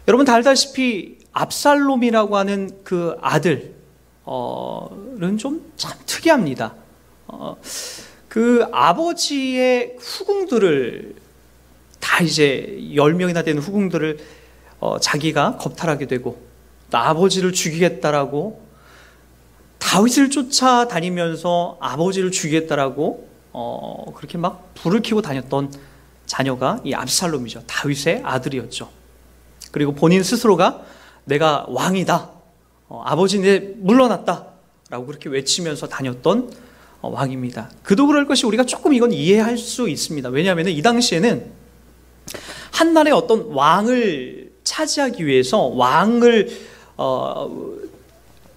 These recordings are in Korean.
여러분 다 알다시피 압살롬이라고 하는 그 아들은 좀 참 특이합니다. 그 아버지의 후궁들을 다 이제 10명이나 되는 후궁들을 자기가 겁탈하게 되고 또 아버지를 죽이겠다라고 다윗을 쫓아다니면서 아버지를 죽이겠다라고 그렇게 막 불을 켜고 다녔던 자녀가 이 압살롬이죠. 다윗의 아들이었죠. 그리고 본인 스스로가 내가 왕이다, 아버지 내 물러났다 라고 그렇게 외치면서 다녔던 왕입니다. 그도 그럴 것이 우리가 조금 이건 이해할 수 있습니다. 왜냐하면 이 당시에는 한 나라의 어떤 왕을 차지하기 위해서 왕을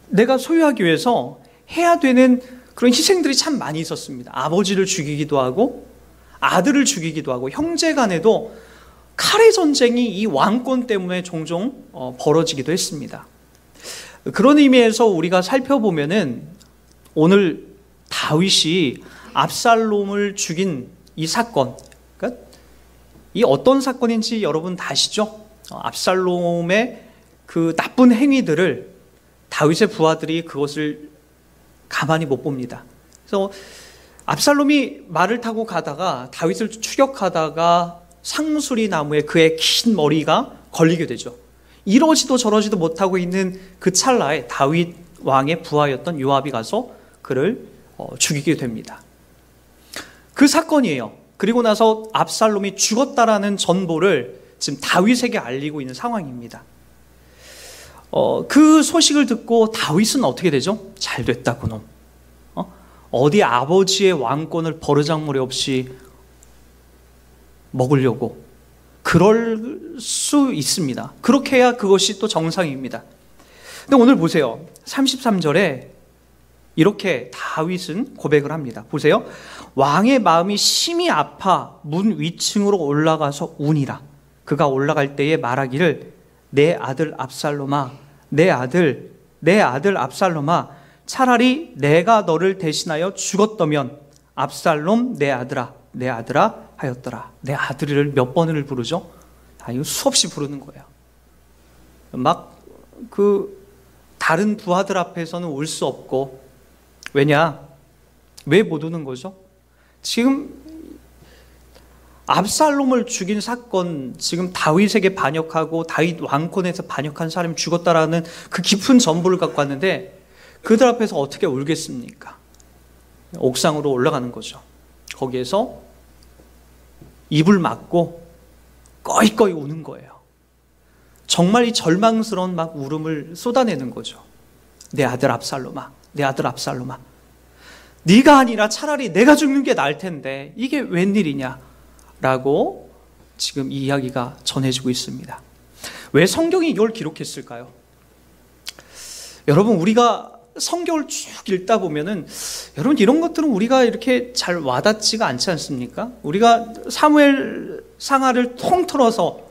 내가 소유하기 위해서 해야 되는 그런 희생들이 참 많이 있었습니다. 아버지를 죽이기도 하고 아들을 죽이기도 하고 형제 간에도 칼의 전쟁이 이 왕권 때문에 종종 벌어지기도 했습니다. 그런 의미에서 우리가 살펴보면은 오늘 다윗이 압살롬을 죽인 이 사건, 그러니까 이 어떤 사건인지 여러분 다 아시죠? 압살롬의 그 나쁜 행위들을 다윗의 부하들이 그것을 가만히 못 봅니다. 그래서 압살롬이 말을 타고 가다가 다윗을 추격하다가 상수리 나무에 그의 긴 머리가 걸리게 되죠. 이러지도 저러지도 못하고 있는 그 찰나에 다윗 왕의 부하였던 요압이 가서 그를 죽이게 됩니다. 그 사건이에요. 그리고 나서 압살롬이 죽었다라는 전보를 지금 다윗에게 알리고 있는 상황입니다. 그 소식을 듣고 다윗은 어떻게 되죠? 잘 됐다 그놈. 어디 아버지의 왕권을 버르장머리 없이 먹으려고 그럴 수 있습니다. 그렇게 해야 그것이 또 정상입니다. 근데 오늘 보세요. 33절에 이렇게 다윗은 고백을 합니다. 보세요. 왕의 마음이 심히 아파 문 위층으로 올라가서 우니라. 그가 올라갈 때에 말하기를 내 아들 압살롬아, 내 아들 압살롬아, 차라리 내가 너를 대신하여 죽었다면 압살롬 내 아들아 하였더라. 내 아들을 몇 번을 부르죠? 이거 수없이 부르는 거예요. 막 그 다른 부하들 앞에서는 울 수 없고, 왜냐? 왜 못 우는 거죠? 지금 압살롬을 죽인 사건, 지금 다윗에게 반역하고 다윗 왕권에서 반역한 사람이 죽었다라는 그 깊은 전부를 갖고 왔는데 그들 앞에서 어떻게 울겠습니까? 옥상으로 올라가는 거죠. 거기에서 입을 막고 꺼이꺼이 우는 거예요. 정말 이 절망스러운 막 울음을 쏟아내는 거죠. 내 아들 압살롬아, 내 아들 압살롬아, 네가 아니라 차라리 내가 죽는 게 나을 텐데 이게 웬일이냐 라고 지금 이 이야기가 전해지고 있습니다. 왜 성경이 이걸 기록했을까요? 여러분, 우리가 성경을 쭉 읽다 보면은 여러분 이런 것들은 우리가 이렇게 잘 와닿지가 않지 않습니까? 우리가 사무엘 상하를 통틀어서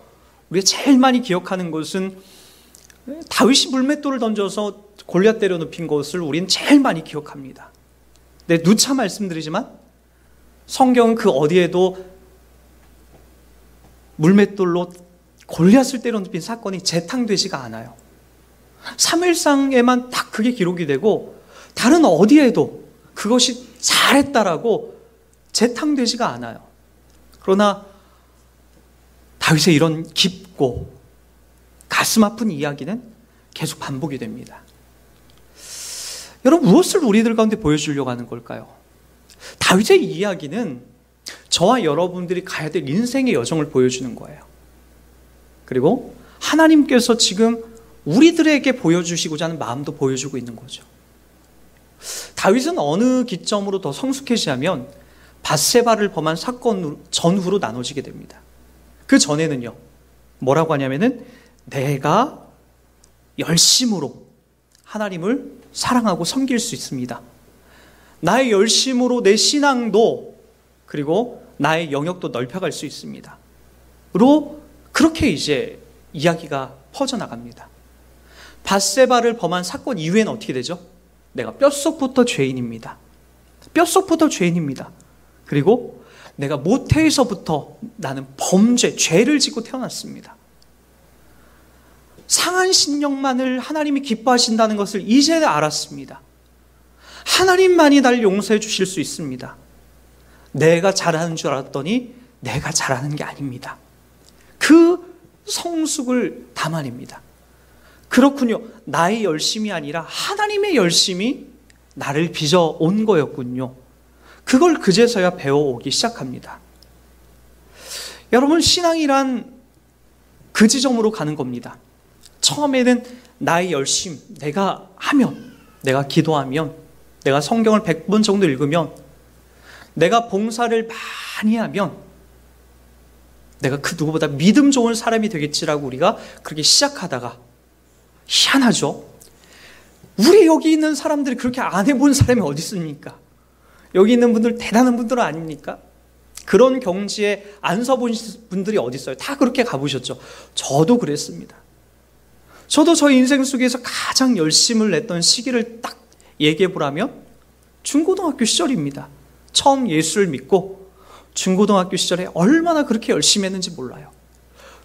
우리가 제일 많이 기억하는 것은 다윗이 물맷돌을 던져서 골리앗 때려 눕힌 것을 우리는 제일 많이 기억합니다. 네, 누차 말씀드리지만 성경은 그 어디에도 물맷돌로 골리앗을 때려 눕힌 사건이 재탕되지가 않아요. 사무엘상에만 딱 그게 기록이 되고 다른 어디에도 그것이 잘했다라고 재탕되지가 않아요. 그러나 다윗의 이런 깊고 가슴 아픈 이야기는 계속 반복이 됩니다. 여러분, 무엇을 우리들 가운데 보여주려고 하는 걸까요? 다윗의 이야기는 저와 여러분들이 가야 될 인생의 여정을 보여주는 거예요. 그리고 하나님께서 지금 우리들에게 보여주시고자 하는 마음도 보여주고 있는 거죠. 다윗은 어느 기점으로 더 성숙해지냐면 밧세바를 범한 사건 전후로 나눠지게 됩니다. 그 전에는요, 뭐라고 하냐면은 내가 열심으로 하나님을 사랑하고 섬길 수 있습니다. 나의 열심으로 내 신앙도 그리고 나의 영역도 넓혀갈 수 있습니다. 그렇게 이제 이야기가 퍼져나갑니다. 밧세바를 범한 사건 이후에는 어떻게 되죠? 내가 뼛속부터 죄인입니다. 뼛속부터 죄인입니다. 그리고 내가 모태에서부터 나는 범죄, 죄를 짓고 태어났습니다. 상한 신령만을 하나님이 기뻐하신다는 것을 이제 알았습니다. 하나님만이 날 용서해 주실 수 있습니다. 내가 잘하는 줄 알았더니 내가 잘하는 게 아닙니다. 그 성숙을 담아냅니다. 그렇군요. 나의 열심이 아니라 하나님의 열심이 나를 빚어온 거였군요. 그걸 그제서야 배워오기 시작합니다. 여러분, 신앙이란 그 지점으로 가는 겁니다. 처음에는 나의 열심, 내가 하면, 내가 기도하면, 내가 성경을 100번 정도 읽으면, 내가 봉사를 많이 하면 내가 그 누구보다 믿음 좋은 사람이 되겠지라고 우리가 그렇게 시작하다가, 희한하죠? 우리 여기 있는 사람들이 그렇게 안 해본 사람이 어디 있습니까? 여기 있는 분들 대단한 분들은 아닙니까? 그런 경지에 안 서본 분들이 어디 있어요? 다 그렇게 가보셨죠? 저도 그랬습니다. 저도 저희 인생 속에서 가장 열심을 냈던 시기를 딱 얘기해 보라면 중고등학교 시절입니다. 처음 예수를 믿고 중고등학교 시절에 얼마나 그렇게 열심히 했는지 몰라요.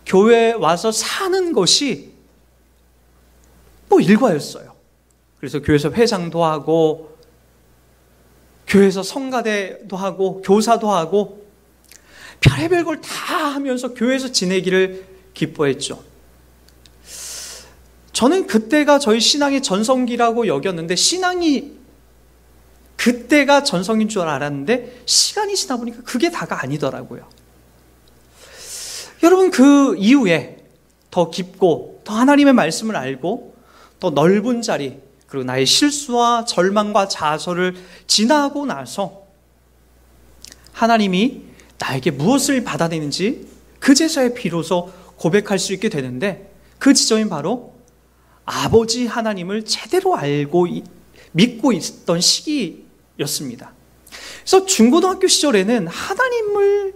교회에 와서 사는 것이 뭐 일과였어요. 그래서 교회에서 회장도 하고, 교회에서 성가대도 하고, 교사도 하고, 별의별 걸 다 하면서 교회에서 지내기를 기뻐했죠. 저는 그때가 저희 신앙의 전성기라고 여겼는데, 신앙이 그때가 전성인 줄 알았는데 시간이 지나 보니까 그게 다가 아니더라고요. 여러분, 그 이후에 더 깊고 더 하나님의 말씀을 알고 더 넓은 자리, 그리고 나의 실수와 절망과 좌절을 지나고 나서 하나님이 나에게 무엇을 받아내는지 그제서야 비로소 고백할 수 있게 되는데, 그 지점이 바로 아버지 하나님을 제대로 알고 믿고 있던 시기였습니다. 그래서 중고등학교 시절에는 하나님을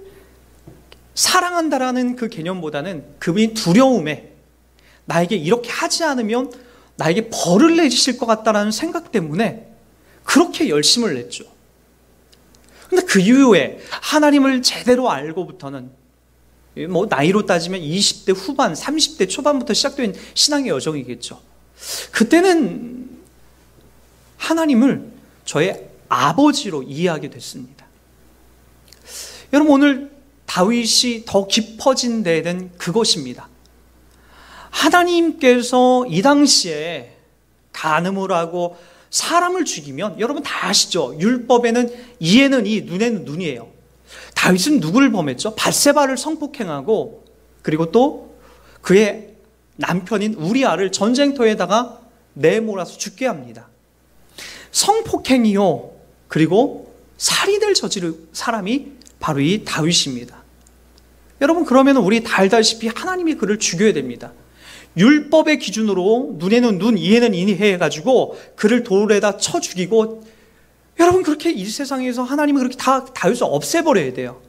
사랑한다라는 그 개념보다는 그분이 두려움에, 나에게 이렇게 하지 않으면 나에게 벌을 내주실 것 같다라는 생각 때문에 그렇게 열심을 냈죠. 그런데 그 이후에 하나님을 제대로 알고부터는, 뭐 나이로 따지면 20대 후반, 30대 초반부터 시작된 신앙의 여정이겠죠. 그때는 하나님을 저의 아버지로 이해하게 됐습니다. 여러분, 오늘 다윗이 더 깊어진 데는 그것입니다. 하나님께서 이 당시에 간음을 하고 사람을 죽이면, 여러분 다 아시죠? 율법에는 이에는 이, 눈에는 눈이에요. 다윗은 누구를 범했죠? 밧세바를 성폭행하고, 그리고 또 그의 남편인 우리아를 전쟁터에다가 내몰아서 죽게 합니다. 성폭행이요, 그리고 살인을 저지른 사람이 바로 이 다윗입니다. 여러분, 그러면 우리 다 알다시피 하나님이 그를 죽여야 됩니다. 율법의 기준으로 눈에는 눈, 이에는 이 해가지고 그를 돌에다 쳐 죽이고, 여러분, 그렇게 이 세상에서 하나님은 그렇게 다 다윗을 없애버려야 돼요.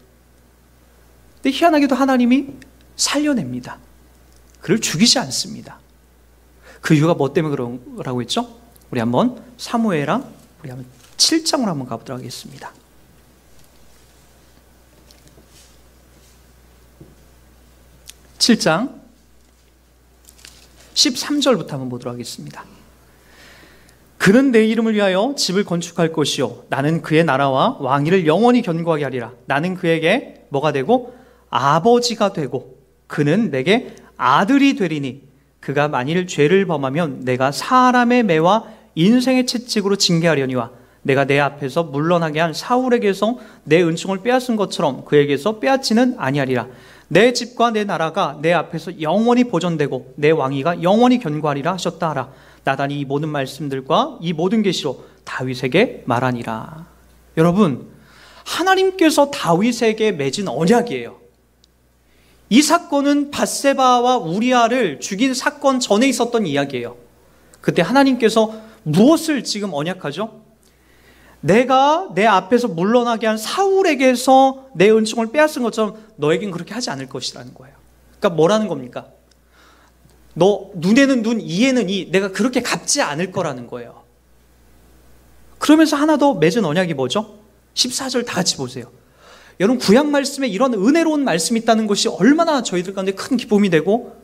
근데 희한하게도 하나님이 살려냅니다. 그를 죽이지 않습니다. 그 이유가 뭐 때문에 그런 거라고 했죠? 우리 한번 사무엘랑 우리 한번 7장으로 한번 가보도록 하겠습니다. 7장 13절부터 한번 보도록 하겠습니다. 그는 내 이름을 위하여 집을 건축할 것이요, 나는 그의 나라와 왕위를 영원히 견고하게 하리라. 나는 그에게 뭐가 되고? 아버지가 되고, 그는 내게 아들이 되리니, 그가 만일 죄를 범하면 내가 사람의 매와 인생의 채찍으로 징계하려니와, 내가 내 앞에서 물러나게 한 사울에게서 내 은총을 빼앗은 것처럼 그에게서 빼앗지는 아니하리라. 내 집과 내 나라가 내 앞에서 영원히 보존되고 내 왕위가 영원히 견고하리라 하셨다 하라. 나단이 이 모든 말씀들과 이 모든 계시로 다윗에게 말하니라. 여러분, 하나님께서 다윗에게 맺은 언약이에요. 이 사건은 밧세바와 우리아를 죽인 사건 전에 있었던 이야기예요. 그때 하나님께서 무엇을 지금 언약하죠? 내가 내 앞에서 물러나게 한 사울에게서 내 은총을 빼앗은 것처럼 너에겐 그렇게 하지 않을 것이라는 거예요. 그러니까 뭐라는 겁니까? 너 눈에는 눈, 이에는 이, 내가 그렇게 갚지 않을 거라는 거예요. 그러면서 하나 더 맺은 언약이 뭐죠? 14절 다 같이 보세요. 여러분, 구약 말씀에 이런 은혜로운 말씀이 있다는 것이 얼마나 저희들 가운데 큰 기쁨이 되고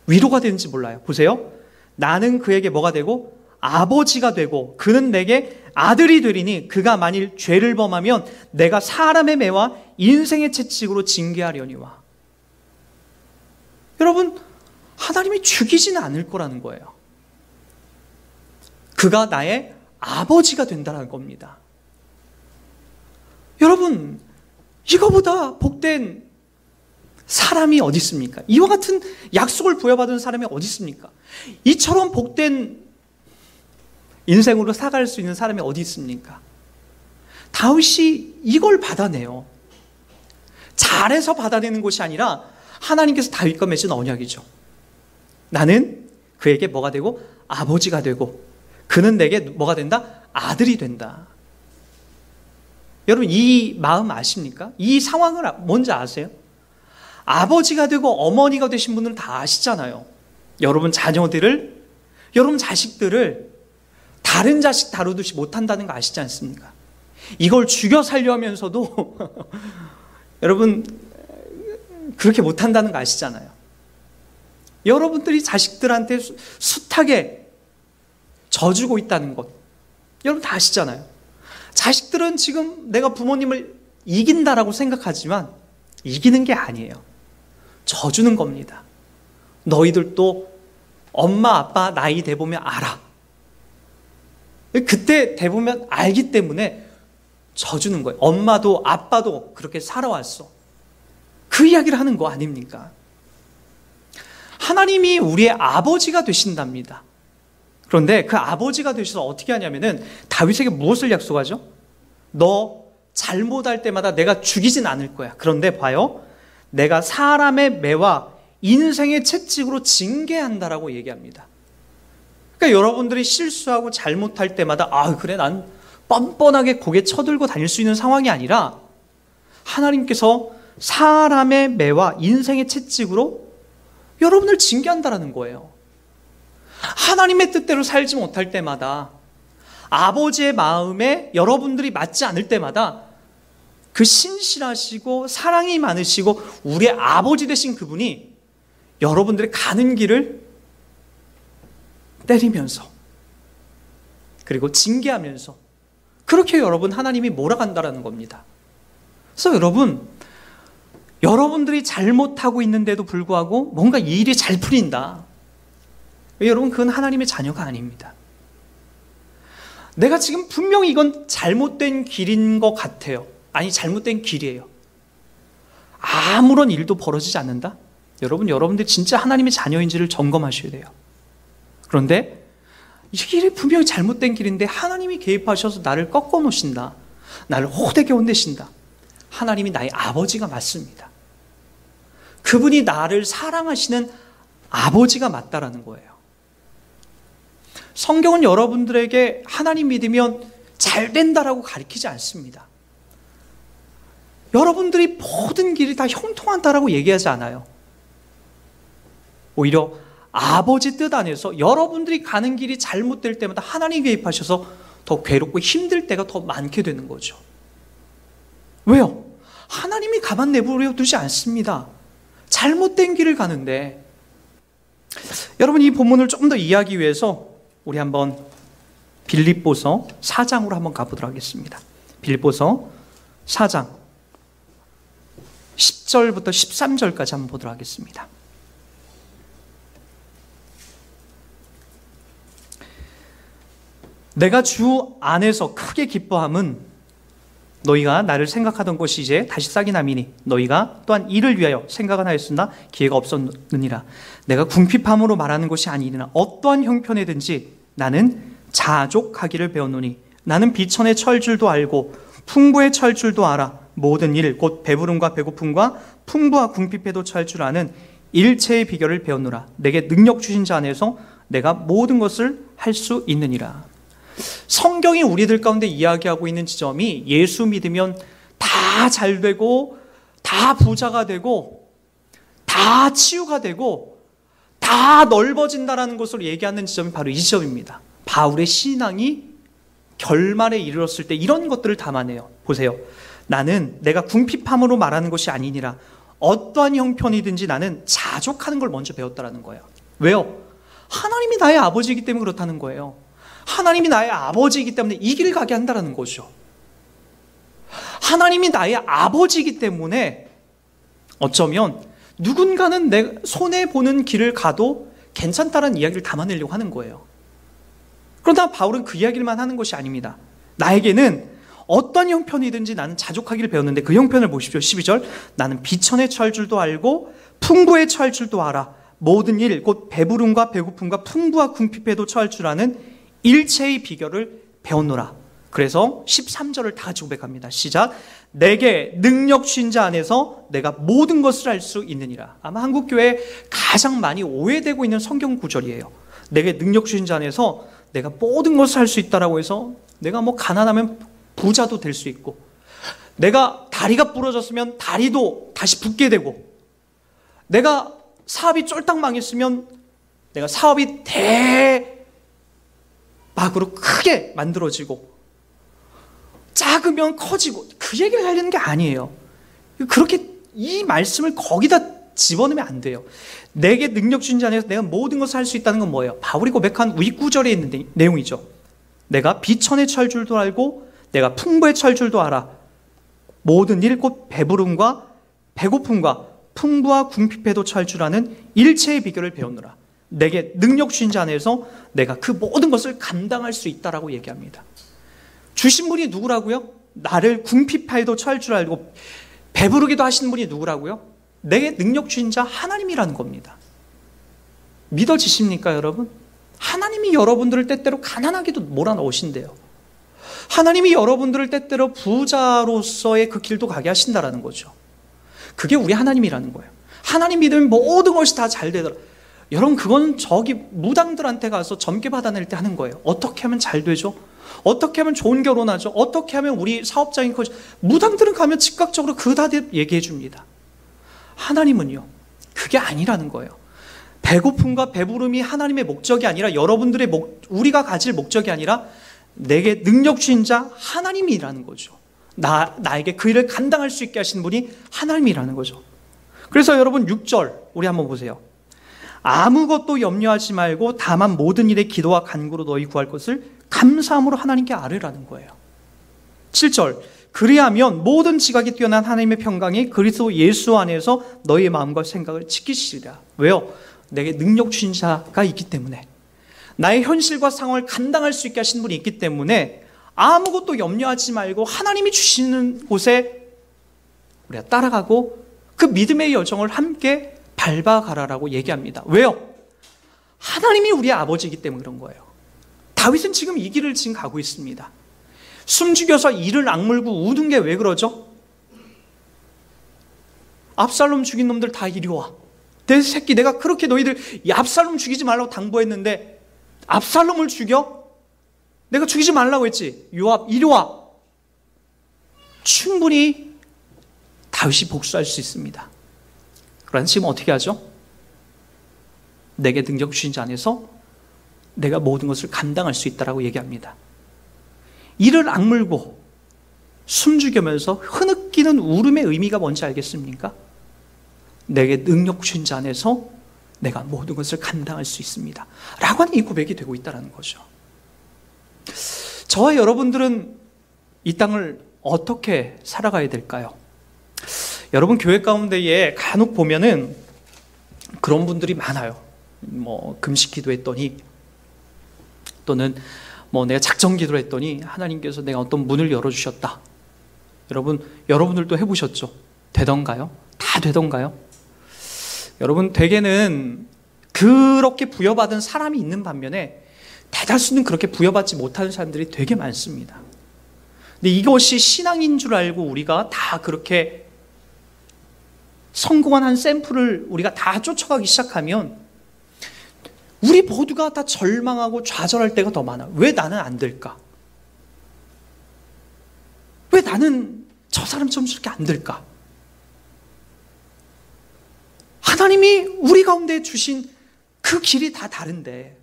위로가 되는지 몰라요. 보세요. 나는 그에게 뭐가 되고 아버지가 되고 그는 내게 아들이 되리니 그가 만일 죄를 범하면 내가 사람의 매와 인생의 채찍으로 징계하려니와. 여러분, 하나님이 죽이지는 않을 거라는 거예요. 그가 나의 아버지가 된다는 겁니다. 여러분, 이거보다 복된 사람이 어디 있습니까? 이와 같은 약속을 부여받은 사람이 어디 있습니까? 이처럼 복된 인생으로 살아갈 수 있는 사람이 어디 있습니까? 다윗이 이걸 받아내요. 잘해서 받아내는 것이 아니라 하나님께서 다윗과 맺은 언약이죠. 나는 그에게 뭐가 되고 아버지가 되고 그는 내게 뭐가 된다? 아들이 된다. 여러분, 이 마음 아십니까? 이 상황을 뭔지 아세요? 아버지가 되고 어머니가 되신 분들은 다 아시잖아요. 여러분 자녀들을, 여러분 자식들을 다른 자식 다루듯이 못한다는 거 아시지 않습니까? 이걸 죽여 살려 하면서도 여러분 그렇게 못한다는 거 아시잖아요. 여러분들이 자식들한테 숱하게 져주고 있다는 것 여러분 다 아시잖아요. 자식들은 지금 내가 부모님을 이긴다라고 생각하지만 이기는 게 아니에요. 져주는 겁니다. 너희들도 엄마 아빠 나이 돼보면 알아. 그때 돼보면 알기 때문에 져주는 거예요. 엄마도 아빠도 그렇게 살아왔어. 그 이야기를 하는 거 아닙니까? 하나님이 우리의 아버지가 되신답니다. 그런데 그 아버지가 되셔서 어떻게 하냐면은 다윗에게 무엇을 약속하죠? 너 잘못할 때마다 내가 죽이진 않을 거야. 그런데 봐요. 내가 사람의 매와 인생의 채찍으로 징계한다라고 얘기합니다. 그러니까 여러분들이 실수하고 잘못할 때마다 그래 난 뻔뻔하게 고개 쳐들고 다닐 수 있는 상황이 아니라 하나님께서 사람의 매와 인생의 채찍으로 여러분을 징계한다라는 거예요. 하나님의 뜻대로 살지 못할 때마다 아버지의 마음에 여러분들이 맞지 않을 때마다 그 신실하시고 사랑이 많으시고 우리의 아버지 되신 그분이 여러분들의 가는 길을 때리면서 그리고 징계하면서 그렇게 여러분 하나님이 몰아간다라는 겁니다. 그래서 여러분들이 잘못하고 있는데도 불구하고 뭔가 이 일이 잘 풀린다. 여러분 그건 하나님의 자녀가 아닙니다. 내가 지금 분명히 이건 잘못된 길인 것 같아요. 아니 잘못된 길이에요. 아무런 일도 벌어지지 않는다? 여러분들 진짜 하나님의 자녀인지를 점검하셔야 돼요. 그런데 이 길이 분명히 잘못된 길인데 하나님이 개입하셔서 나를 꺾어 놓으신다. 나를 호되게 혼내신다. 하나님이 나의 아버지가 맞습니다. 그분이 나를 사랑하시는 아버지가 맞다라는 거예요. 성경은 여러분들에게 하나님 믿으면 잘 된다라고 가르치지 않습니다. 여러분들이 모든 길이 다 형통한다라고 얘기하지 않아요. 오히려 아버지 뜻 안에서 여러분들이 가는 길이 잘못될 때마다 하나님 개입하셔서 더 괴롭고 힘들 때가 더 많게 되는 거죠. 왜요? 하나님이 가만 내버려 두지 않습니다. 잘못된 길을 가는데 여러분 이 본문을 조금 더 이해하기 위해서 우리 한번 빌립보서 4장으로 한번 가보도록 하겠습니다. 빌립보서 4장 10절부터 13절까지 한번 보도록 하겠습니다. 내가 주 안에서 크게 기뻐함은 너희가 나를 생각하던 것이 이제 다시 싹이 남이니 너희가 또한 이를 위하여 생각은 하였으나 기회가 없었느니라. 내가 궁핍함으로 말하는 것이 아니니라. 어떠한 형편에든지 나는 자족하기를 배웠노니 나는 비천에 처할 줄도 알고 풍부에 처할 줄도 알아. 모든 일 곧 배부름과 배고픔과 풍부와 궁핍에도 처할 줄 아는 일체의 비결을 배웠노라. 내게 능력 주신 자 안에서 내가 모든 것을 할 수 있느니라. 성경이 우리들 가운데 이야기하고 있는 지점이 예수 믿으면 다 잘 되고 다 부자가 되고 다 치유가 되고 다 넓어진다라는 것을 얘기하는 지점이 바로 이 지점입니다. 바울의 신앙이 결말에 이르렀을 때 이런 것들을 담아내요. 보세요. 나는 내가 궁핍함으로 말하는 것이 아니니라. 어떠한 형편이든지 나는 자족하는 걸 먼저 배웠다라는 거예요. 왜요? 하나님이 나의 아버지이기 때문에 그렇다는 거예요. 하나님이 나의 아버지이기 때문에 이 길을 가게 한다는 거죠. 하나님이 나의 아버지이기 때문에 어쩌면 누군가는 내 손해보는 길을 가도 괜찮다는 이야기를 담아내려고 하는 거예요. 그러나 바울은 그 이야기만 하는 것이 아닙니다. 나에게는 어떤 형편이든지 나는 자족하기를 배웠는데 그 형편을 보십시오. 12절, 나는 비천에 처할 줄도 알고 풍부에 처할 줄도 알아. 모든 일, 곧 배부름과 배고픔과 풍부와 궁핍에도 처할 줄 아는 일체의 비결을 배웠노라. 그래서 13절을 다 같이 고백합니다. 시작. 내게 능력 주신 자 안에서 내가 모든 것을 할 수 있느니라. 아마 한국교회에 가장 많이 오해되고 있는 성경 구절이에요. 내게 능력 주신 자 안에서 내가 모든 것을 할 수 있다라고 해서 내가 뭐 가난하면 부자도 될 수 있고, 내가 다리가 부러졌으면 다리도 다시 붙게 되고, 내가 사업이 쫄딱 망했으면 내가 사업이 대박으로 크게 만들어지고, 작으면 커지고, 그 얘기를 하려는 게 아니에요. 그렇게 이 말씀을 거기다 집어넣으면 안 돼요. 내게 능력 주신 자 안에서 내가 모든 것을 할 수 있다는 건 뭐예요? 바울이 고백한 윗구절에 있는 내용이죠. 내가 비천에 처할 줄도 알고 내가 풍부에 처할 줄도 알아. 모든 일, 곧 배부름과 배고픔과 풍부와 궁핍에도 처할 줄 아는 일체의 비결을 배우느라. 내게 능력 주신 자 안에서 내가 그 모든 것을 감당할 수 있다라고 얘기합니다. 주신 분이 누구라고요? 나를 궁핍하에도 처할 줄 알고 배부르기도 하시는 분이 누구라고요? 내게 능력 주신 자 하나님이라는 겁니다. 믿어지십니까, 여러분? 하나님이 여러분들을 때때로 가난하게도 몰아넣으신대요. 하나님이 여러분들을 때때로 부자로서의 그 길도 가게 하신다라는 거죠. 그게 우리 하나님이라는 거예요. 하나님 믿으면 모든 것이 다 잘 되더라. 여러분, 그건 저기 무당들한테 가서 점괘 받아낼 때 하는 거예요. 어떻게 하면 잘 되죠? 어떻게 하면 좋은 결혼하죠? 어떻게 하면 우리 사업장이 커지죠? 무당들은 가면 즉각적으로 그 답을 얘기해 줍니다. 하나님은요, 그게 아니라는 거예요. 배고픔과 배부름이 하나님의 목적이 아니라, 여러분들의 우리가 가질 목적이 아니라 내게 능력 주신 자 하나님이라는 거죠. 나에게 그 일을 감당할 수 있게 하신 분이 하나님이라는 거죠. 그래서 여러분 6절 우리 한번 보세요. 아무것도 염려하지 말고 다만 모든 일에 기도와 간구로 너희 구할 것을 감사함으로 하나님께 아뢰라는 거예요. 7절, 그리하면 모든 지각이 뛰어난 하나님의 평강이 그리스도 예수 안에서 너희의 마음과 생각을 지키시리라. 왜요? 내게 능력 주신 자가 있기 때문에, 나의 현실과 상황을 감당할 수 있게 하신 분이 있기 때문에 아무것도 염려하지 말고 하나님이 주시는 곳에 우리가 따라가고 그 믿음의 여정을 함께 밟아가라라고 얘기합니다. 왜요? 하나님이 우리의 아버지이기 때문에 그런 거예요. 다윗은 지금 이 길을 지금 가고 있습니다. 숨죽여서 이를 악물고 우는 게 왜 그러죠? 압살롬 죽인 놈들 다 이리 와. 내 새끼, 내가 그렇게 너희들 이 압살롬 죽이지 말라고 당부했는데 압살롬을 죽여? 내가 죽이지 말라고 했지. 요압 이리 와. 충분히 다윗이 복수할 수 있습니다. 그러나 지금 어떻게 하죠? 내게 능력 주신 자 안에서 내가 모든 것을 감당할 수 있다라고 얘기합니다. 이를 악물고 숨죽이면서 흐느끼는 울음의 의미가 뭔지 알겠습니까? 내게 능력 주신 자 안에서 내가 모든 것을 감당할 수 있습니다 라고 하는 이 고백이 되고 있다는 거죠. 저와 여러분들은 이 땅을 어떻게 살아가야 될까요? 여러분, 교회 가운데에 간혹 보면은 그런 분들이 많아요. 뭐 금식 기도했더니, 또는 뭐 내가 작정 기도를 했더니 하나님께서 내가 어떤 문을 열어주셨다. 여러분들도 해보셨죠? 되던가요? 다 되던가요? 여러분, 대개는 그렇게 부여받은 사람이 있는 반면에 대다수는 그렇게 부여받지 못하는 사람들이 되게 많습니다. 근데 이것이 신앙인 줄 알고 우리가 다 그렇게 성공한 한 샘플을 우리가 다 쫓아가기 시작하면 우리 모두가 다 절망하고 좌절할 때가 더 많아. 왜 나는 안 될까? 왜 나는 저 사람처럼 저렇게 안 될까? 하나님이 우리 가운데 주신 그 길이 다 다른데,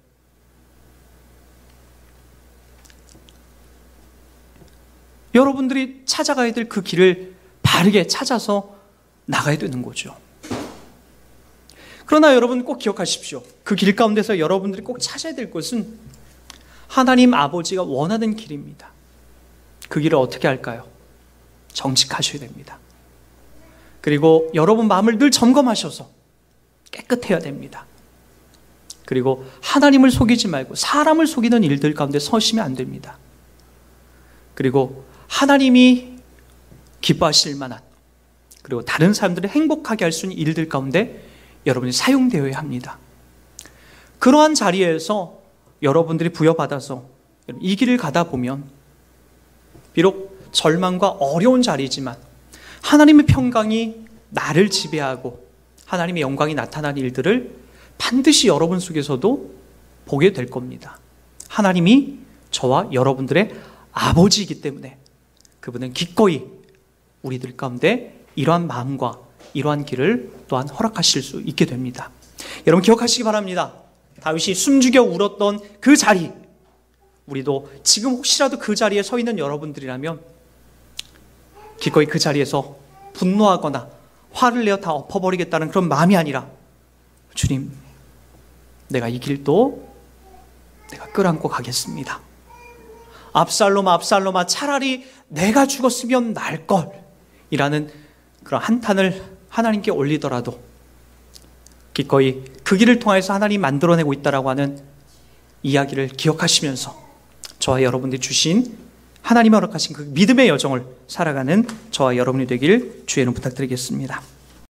여러분들이 찾아가야 될 그 길을 바르게 찾아서 나가야 되는 거죠. 그러나 여러분 꼭 기억하십시오. 그 길 가운데서 여러분들이 꼭 찾아야 될 것은 하나님 아버지가 원하는 길입니다. 그 길을 어떻게 할까요? 정직하셔야 됩니다. 그리고 여러분 마음을 늘 점검하셔서 깨끗해야 됩니다. 그리고 하나님을 속이지 말고 사람을 속이는 일들 가운데 서시면 안 됩니다. 그리고 하나님이 기뻐하실 만한, 그리고 다른 사람들을 행복하게 할 수 있는 일들 가운데 여러분이 사용되어야 합니다. 그러한 자리에서 여러분들이 부여받아서 이 길을 가다 보면 비록 절망과 어려운 자리지만 하나님의 평강이 나를 지배하고 하나님의 영광이 나타나는 일들을 반드시 여러분 속에서도 보게 될 겁니다. 하나님이 저와 여러분들의 아버지이기 때문에 그분은 기꺼이 우리들 가운데 이러한 마음과 이러한 길을 또한 허락하실 수 있게 됩니다. 여러분 기억하시기 바랍니다. 다윗이 숨죽여 울었던 그 자리, 우리도 지금 혹시라도 그 자리에 서 있는 여러분들이라면 기꺼이 그 자리에서 분노하거나 화를 내어 다 엎어버리겠다는 그런 마음이 아니라, 주님, 내가 이 길도 내가 끌어안고 가겠습니다. 압살롬아, 차라리 내가 죽었으면 날걸 이라는 그런 한탄을 하나님께 올리더라도 기꺼이 그 길을 통해서 하나님이 만들어내고 있다라고 하는 이야기를 기억하시면서 저와 여러분들이 주신 하나님이 허락하신 그 믿음의 여정을 살아가는 저와 여러분이 되길 주의 이름 부탁드리겠습니다.